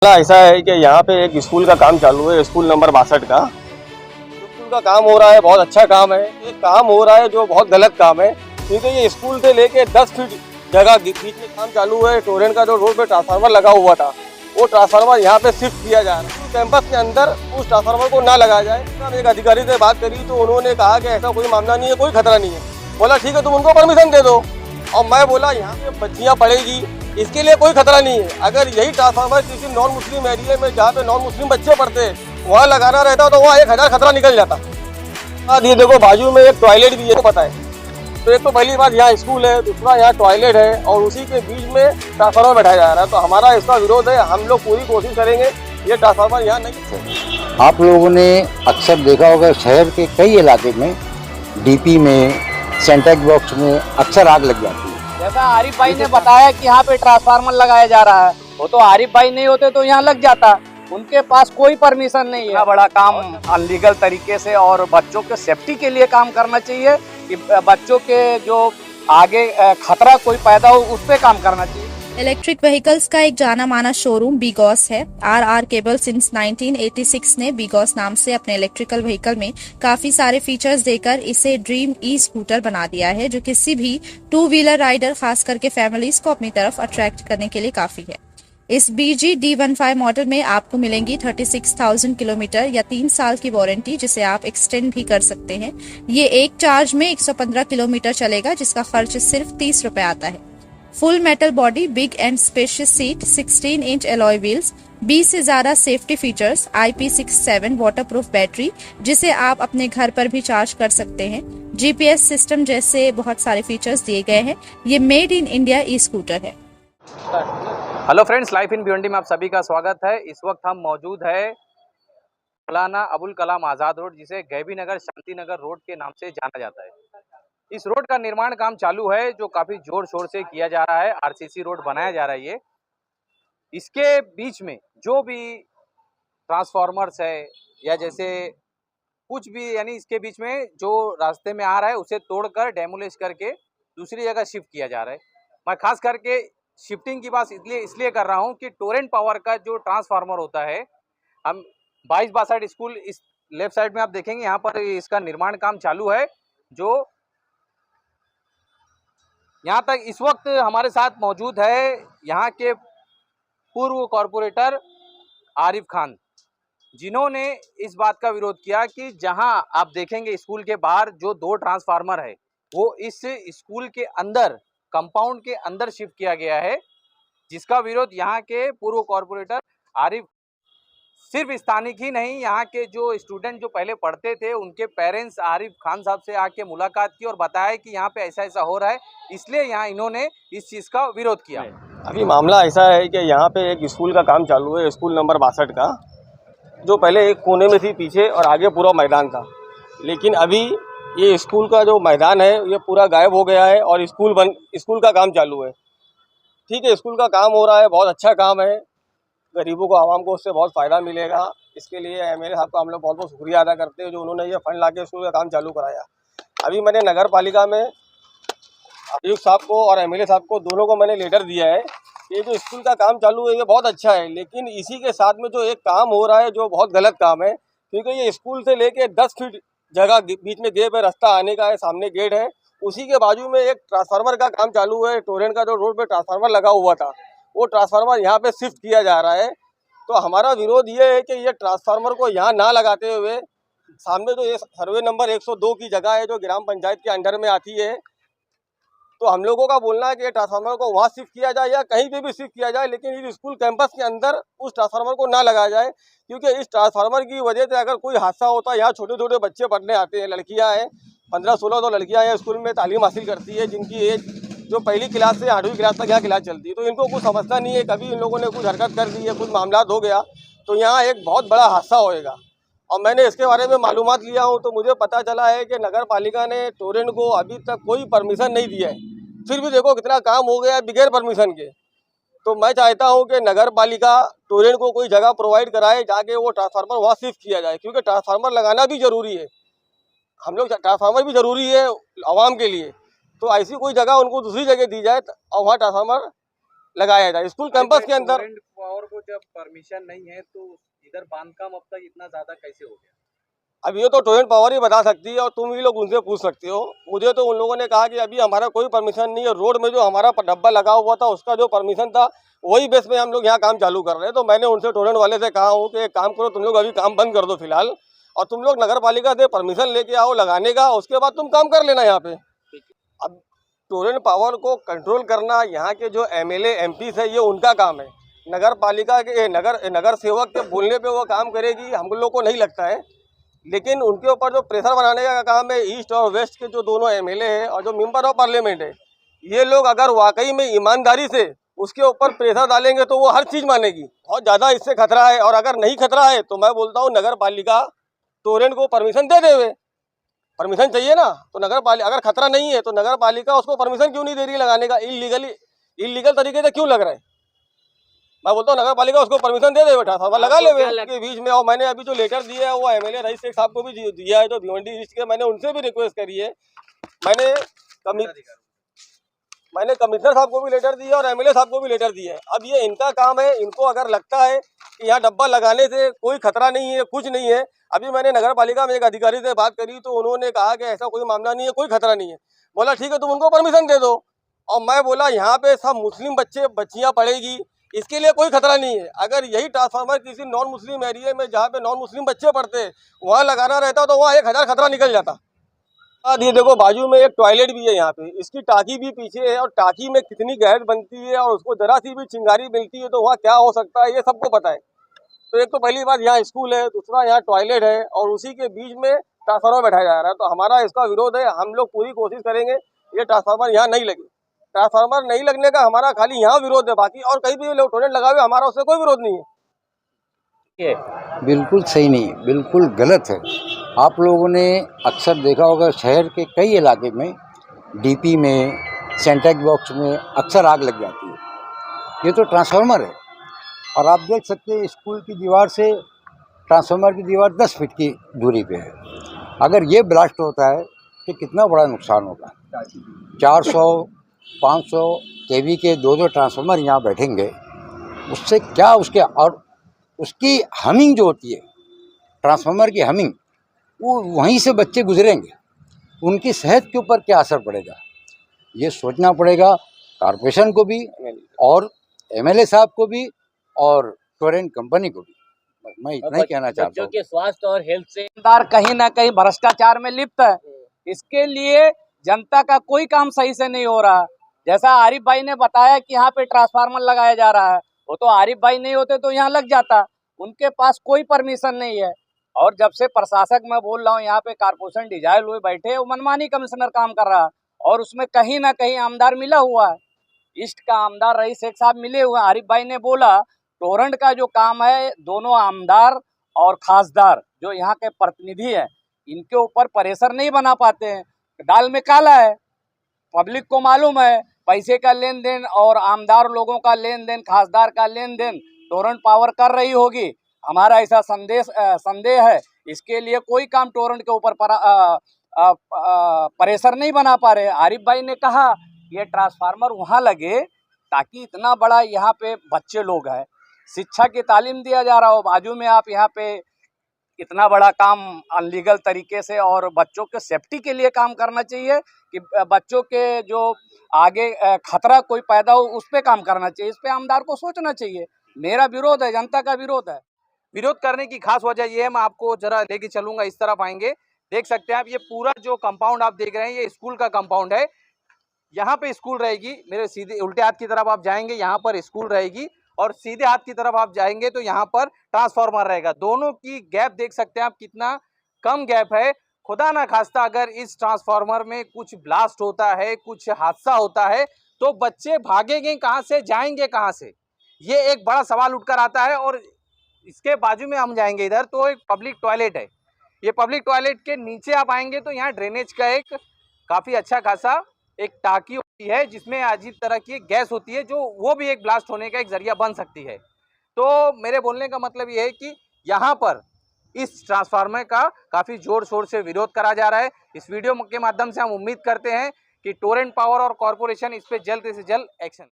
ऐसा है कि यहाँ पे एक स्कूल का काम चालू है, स्कूल नंबर 62 का। स्कूल का काम हो रहा है, बहुत अच्छा काम है। एक काम हो रहा है जो बहुत गलत काम है, क्योंकि ये स्कूल से लेके 10 फीट जगह बीच में काम चालू है। टोरेंट का जो रोड पे ट्रांसफार्मर लगा हुआ था, वो ट्रांसफार्मर यहाँ पे शिफ्ट किया जा रहा है। कैंपस के अंदर उस ट्रांसफार्मर को ना लगाया जाए। एक अधिकारी से बात करी तो उन्होंने कहा कि ऐसा कोई मामला नहीं है, कोई खतरा नहीं है। बोला ठीक है, तुम उनको परमिशन दे दो। और मैं बोला यहाँ पे बच्चियाँ पढ़ेगी, इसके लिए कोई खतरा नहीं है। अगर यही ट्रांसफार्मर किसी नॉन मुस्लिम एरिया में, जहाँ पे नॉन मुस्लिम बच्चे पढ़ते हैं, वहाँ लगाना रहता तो वहाँ 1000 खतरा निकल जाता। ये देखो बाजू में एक टॉयलेट भी है, पता है। तो एक तो पहली बात यहाँ स्कूल है, दूसरा यहाँ टॉयलेट है, और उसी के बीच में ट्रांसफार्मर बैठाया जा रहा है। तो हमारा इसका विरोध है। हम लोग पूरी कोशिश करेंगे ये ट्रांसफार्मर यहाँ नहीं। आप लोगों ने अक्सर देखा होगा शहर के कई इलाके में डीपी में, सेंटेक्स बॉक्स में अक्सर आग लग जाती है। जैसा आरिफ भाई ने बताया कि यहाँ पे ट्रांसफार्मर लगाया जा रहा है, वो तो आरिफ भाई नहीं होते तो यहाँ लग जाता। उनके पास कोई परमिशन नहीं है। बड़ा काम अनलीगल तरीके से और बच्चों के सेफ्टी के लिए काम करना चाहिए कि बच्चों के जो आगे खतरा कोई पैदा हो, उस पर काम करना चाहिए। इलेक्ट्रिक व्हीकल्स का एक जाना माना शोरूम बीगॉस है। आर केबल सिंस 1986 ने बीगॉस नाम से अपने इलेक्ट्रिकल व्हीकल में काफी सारे फीचर्स देकर इसे ड्रीम ई स्कूटर बना दिया है, जो किसी भी 2 व्हीलर राइडर, खास करके फैमिलीज को अपनी तरफ अट्रैक्ट करने के लिए काफी है। इस BG D15 मॉडल में आपको मिलेंगी 36,000 किलोमीटर या 3 साल की वारंटी, जिसे आप एक्सटेंड भी कर सकते हैं। ये एक चार्ज में 115 किलोमीटर चलेगा, जिसका खर्च सिर्फ 30 रुपए आता है। Full metal body, big and spacious seat, 16 inch alloy wheels, 20 से ज्यादा safety features, IP67 waterproof battery, जिसे आप अपने घर पर भी चार्ज कर सकते हैं, GPS सिस्टम जैसे बहुत सारे फीचर्स दिए गए हैं। ये made in India e scooter है। Hello friends, life in Bhiwandi में आप सभी का स्वागत है। इस वक्त हम मौजूद है मौलाना अबुल कलाम आज़ाद रोड, जिसे गैबी नगर शांति नगर रोड के नाम से जाना जाता है। इस रोड का निर्माण काम चालू है, जो काफी जोर शोर से किया जा रहा है। RCC रोड बनाया जा रहा है। इसके बीच में जो भी ट्रांसफॉर्मर्स है या जैसे कुछ भी, यानी इसके बीच में जो रास्ते में आ रहा है उसे तोड़कर डेमोलिश करके दूसरी जगह शिफ्ट किया जा रहा है। मैं खास करके शिफ्टिंग की बात इसलिए कर रहा हूं कि टोरेंट पावर का जो ट्रांसफार्मर होता है, हम 22-62 स्कूल, इस लेफ्ट साइड में आप देखेंगे, यहाँ पर इसका निर्माण काम चालू है। जो यहाँ तक इस वक्त हमारे साथ मौजूद है यहाँ के पूर्व कॉरपोरेटर आरिफ खान, जिन्होंने इस बात का विरोध किया कि जहां आप देखेंगे स्कूल के बाहर जो 2 ट्रांसफार्मर है, वो इस स्कूल के अंदर, कंपाउंड के अंदर शिफ्ट किया गया है, जिसका विरोध यहाँ के पूर्व कॉरपोरेटर आरिफ, सिर्फ स्थानिक ही नहीं, यहाँ के जो स्टूडेंट जो पहले पढ़ते थे, उनके पेरेंट्स आरिफ खान साहब से आके मुलाकात की और बताया कि यहाँ पे ऐसा ऐसा हो रहा है, इसलिए यहाँ इन्होंने इस चीज़ का विरोध किया। अभी मामला ऐसा है कि यहाँ पे एक स्कूल का काम चालू है, स्कूल नंबर 62 का, जो पहले एक कोने में थी पीछे, और आगे पूरा मैदान था। लेकिन अभी ये स्कूल का जो मैदान है ये पूरा गायब हो गया है, और स्कूल का काम चालू है। ठीक है, स्कूल का काम हो रहा है, बहुत अच्छा काम है। गरीबों को, आवाम को उससे बहुत फ़ायदा मिलेगा। इसके लिए MLA साहब का हम लोग बहुत बहुत शुक्रिया अदा करते हैं, जो उन्होंने ये फंड ला के स्कूल का काम चालू कराया। अभी मैंने नगर पालिका में आयुक्त साहब को और MLA साहब को, दोनों को मैंने लेटर दिया है। ये जो स्कूल का काम चालू है ये बहुत अच्छा है, लेकिन इसी के साथ में जो एक काम हो रहा है जो बहुत गलत काम है, क्योंकि ये स्कूल से लेके 10 फीट जगह बीच में गैप है, रास्ता आने का है, सामने गेट है, उसी के बाजू में एक ट्रांसफार्मर का काम चालू है। टोरेंट का जो रोड पे ट्रांसफार्मर लगा हुआ था, वो ट्रांसफार्मर यहाँ पे शिफ्ट किया जा रहा है। तो हमारा विरोध ये है कि ये ट्रांसफार्मर को यहाँ ना लगाते हुए, सामने जो ये सर्वे नंबर 102 की जगह है, जो ग्राम पंचायत के अंडर में आती है, तो हम लोगों का बोलना है कि ये ट्रांसफार्मर को वहाँ शिफ्ट किया जाए या कहीं पे भी शिफ्ट किया जाए, लेकिन इस स्कूल कैंपस के अंदर उस ट्रांसफार्मर को ना लगाया जाए। क्योंकि इस ट्रांसफार्मर की वजह से अगर कोई हादसा होता है, यहाँ छोटे छोटे बच्चे पढ़ने आते हैं, लड़कियाँ हैं, 15-16 तो लड़कियाँ हैं स्कूल में तालीम हासिल करती है, जिनकी एज जो पहली क्लास से 8वीं क्लास तक यहाँ क्लास चलती है। तो इनको कुछ समझता नहीं है, कभी इन लोगों ने कुछ हरकत कर दी है, कुछ मामला हो गया तो यहाँ एक बहुत बड़ा हादसा होएगा। और मैंने इसके बारे में मालूमात लिया हूँ, तो मुझे पता चला है कि नगर पालिका ने टोरेंट को अभी तक कोई परमिशन नहीं दिया है। फिर भी देखो कितना काम हो गया है बगैर परमिशन के। तो मैं चाहता हूं कि नगर पालिका टोरेंट को कोई जगह प्रोवाइड कराए, जाके वो ट्रांसफार्मर वहाँ शिफ्ट किया जाए, क्योंकि ट्रांसफार्मर लगाना भी जरूरी है। हम लोग, ट्रांसफार्मर भी जरूरी है आवाम के लिए। तो ऐसी कोई जगह उनको दूसरी जगह दी जाए और वहाँ ट्रांसफार्मर लगाया जाए स्कूल कैंपस के अंदर। पावर को जब परमिशन नहीं है तो इधर बांधकाम अब तक इतना ज्यादा कैसे हो गया? अब ये तो टोरेंट पावर ही बता सकती है और तुम ही लोग उनसे पूछ सकते हो। मुझे तो उन लोगों ने कहा कि अभी हमारा कोई परमिशन नहीं है, रोड में जो हमारा डब्बा लगा हुआ था उसका जो परमिशन था वही बेस पे हम लोग यहाँ काम चालू कर रहे हैं। तो मैंने उनसे टोरेंट वाले से कहा हूँ कि एक काम करो, तुम लोग अभी काम बंद कर दो फिलहाल, और तुम लोग नगर पालिका से परमिशन लेके आओ लगाने का, उसके बाद तुम काम कर लेना यहाँ पे। अब टोरेंट पावर को कंट्रोल करना यहाँ के जो एमएलए एमपी है ये उनका काम है। नगर पालिका के नगर सेवक के बोलने पे वो काम करेगी हम लोग को नहीं लगता है, लेकिन उनके ऊपर जो प्रेशर बनाने का काम है ईस्ट और वेस्ट के जो दोनों एमएलए हैं और जो मेंबर ऑफ पार्लियामेंट है, ये लोग अगर वाकई में ईमानदारी से उसके ऊपर प्रेशर डालेंगे तो वो हर चीज़ मानेगी। बहुत ज़्यादा इससे खतरा है, और अगर नहीं खतरा है तो मैं बोलता हूँ नगर पालिका टोरेंट को परमिशन दे देवे। परमिशन चाहिए ना, तो नगर पालिका अगर खतरा नहीं है तो नगर पालिका उसको परमिशन क्यों नहीं दे रही लगाने का? इलीगल तरीके से क्यों लग रहा है? मैं बोलता हूँ नगर पालिका उसको परमिशन दे दे बेटा, सब लगा ले के बीच में। और मैंने अभी जो लेटर दिया है वो एमएलए रईस शेख साहब को भी दिया है, जो भिवंडी ईस्ट के, मैंने उनसे भी रिक्वेस्ट करी है। मैंने कमिश्नर साहब को भी लेटर दिया और एमएलए साहब को भी लेटर दिया है। अब ये इनका काम है, इनको अगर लगता है कि यहाँ डब्बा लगाने से कोई खतरा नहीं है, कुछ नहीं है। अभी मैंने नगर पालिका में एक अधिकारी से बात करी तो उन्होंने कहा कि ऐसा कोई मामला नहीं है, कोई खतरा नहीं है। बोला ठीक है तुम उनको परमिशन दे दो। और मैं बोला यहाँ पे सब मुस्लिम बच्चियाँ पढ़ेगी, इसके लिए कोई खतरा नहीं है। अगर यही ट्रांसफार्मर किसी नॉन मुस्लिम एरिया में जहाँ पे नॉन मुस्लिम बच्चे पढ़ते वहाँ लगाना रहता तो वहाँ 1000 खतरा निकल जाता। ये देखो बाजू में एक टॉयलेट भी है यहाँ पे, इसकी टाकी भी पीछे है, और टाकी में कितनी गैस बनती है और उसको जरा सी भी चिंगारी मिलती है तो वहाँ क्या हो सकता है ये सबको पता है। तो एक तो पहली बात यहाँ स्कूल है, दूसरा यहाँ टॉयलेट है, और उसी के बीच में ट्रांसफार्मर बैठाया जा रहा है। तो हमारा इसका विरोध है। हम लोग पूरी कोशिश करेंगे ये ट्रांसफार्मर यहाँ नहीं लगे। ट्रांसफार्मर नहीं लगने का हमारा खाली यहाँ विरोध है, बाकी और कहीं भी लोग टॉयलेट लगावे हमारा उससे कोई विरोध नहीं है। बिल्कुल सही नहीं, बिल्कुल गलत है। आप लोगों ने अक्सर देखा होगा शहर के कई इलाके में डीपी में, सेंटेक बॉक्स में अक्सर आग लग जाती है। ये तो ट्रांसफार्मर है, और आप देख सकते हैं स्कूल की दीवार से ट्रांसफार्मर की दीवार 10 फीट की दूरी पे है। अगर ये ब्लास्ट होता है तो कितना बड़ा नुकसान होगा। 400 500 केवी के 2 ट्रांसफार्मर यहाँ बैठेंगे, उससे क्या उसके, और उसकी हमिंग जो होती है, ट्रांसफार्मर की हमिंग, वो वहीं से बच्चे गुजरेंगे, उनकी सेहत के ऊपर क्या असर पड़ेगा ये सोचना पड़ेगा कॉर्पोरेशन को भी और एमएलए साहब को भी और टोरेंट कंपनी को भी। मैं इतना ही कहना चाहता हूँ। बच्चों के स्वास्थ्य और हेल्थ से कहीं ना कहीं भ्रष्टाचार में लिप्त है। इसके लिए जनता का कोई काम सही से नहीं हो रहा। जैसा आरिफ भाई ने बताया कि यहाँ पे ट्रांसफार्मर लगाया जा रहा है, वो तो आरिफ भाई नहीं होते तो यहाँ लग जाता। उनके पास कोई परमिशन नहीं है। और जब से प्रशासक, मैं बोल रहा हूँ, यहाँ पे कारपोरेशन डिजाइन हुए बैठे, वो मनमानी कमिश्नर काम कर रहा है, और उसमें कहीं ना कहीं आमदार मिला हुआ है। ईस्ट का आमदार रईस शेख साहब मिले हुए हैं। आरिफ भाई ने बोला टोरेंट का जो काम है, दोनों आमदार और खासदार जो यहाँ के प्रतिनिधि हैं, इनके ऊपर प्रेशर नहीं बना पाते हैं। दाल में काला है, पब्लिक को मालूम है। पैसे का लेन देन और आमदार लोगों का लेन देन, खासदार का लेन देन टोरेंट पावर कर रही होगी, हमारा ऐसा संदेह है। इसके लिए कोई काम टोरेंट के ऊपर प्रेशर नहीं बना पा रहे। आरिफ भाई ने कहा ये ट्रांसफार्मर वहाँ लगे ताकि इतना बड़ा यहाँ पे बच्चे लोग हैं, शिक्षा की तालीम दिया जा रहा हो, बाजू में आप यहाँ पे इतना बड़ा काम अनलीगल तरीके से, और बच्चों के सेफ्टी के लिए काम करना चाहिए कि बच्चों के जो आगे खतरा कोई पैदा हो उस पर काम करना चाहिए। इस पे आमदार को सोचना चाहिए। मेरा विरोध है, जनता का विरोध है। विरोध करने की खास वजह यह है, मैं आपको जरा लेके चलूंगा, इस तरफ आएंगे, देख सकते हैं आप, ये पूरा जो कंपाउंड आप देख रहे हैं ये स्कूल का कंपाउंड है। यहाँ पे स्कूल रहेगी, मेरे सीधे उल्टे हाथ की तरफ आप जाएंगे यहाँ पर स्कूल रहेगी, और सीधे हाथ की तरफ आप जाएंगे तो यहाँ पर ट्रांसफार्मर रहेगा। दोनों की गैप देख सकते हैं आप, कितना कम गैप है। खुदा ना खास्ता अगर इस ट्रांसफार्मर में कुछ ब्लास्ट होता है, कुछ हादसा होता है, तो बच्चे भागेंगे कहाँ से, जाएंगे कहाँ से, ये एक बड़ा सवाल उठकर आता है। और इसके बाजू में हम जाएंगे इधर तो एक पब्लिक टॉयलेट है। ये पब्लिक टॉयलेट के नीचे आप आएंगे तो यहाँ ड्रेनेज का एक काफ़ी अच्छा खासा एक टाकी होती है, जिसमें अजीब तरह की गैस होती है, जो वो भी एक ब्लास्ट होने का एक जरिया बन सकती है। तो मेरे बोलने का मतलब ये है कि यहाँ पर इस ट्रांसफार्मर का काफ़ी जोर शोर से विरोध करा जा रहा है। इस वीडियो के माध्यम से हम उम्मीद करते हैं कि टोरेंट पावर और कॉरपोरेशन इस पर जल्द से जल्द एक्शन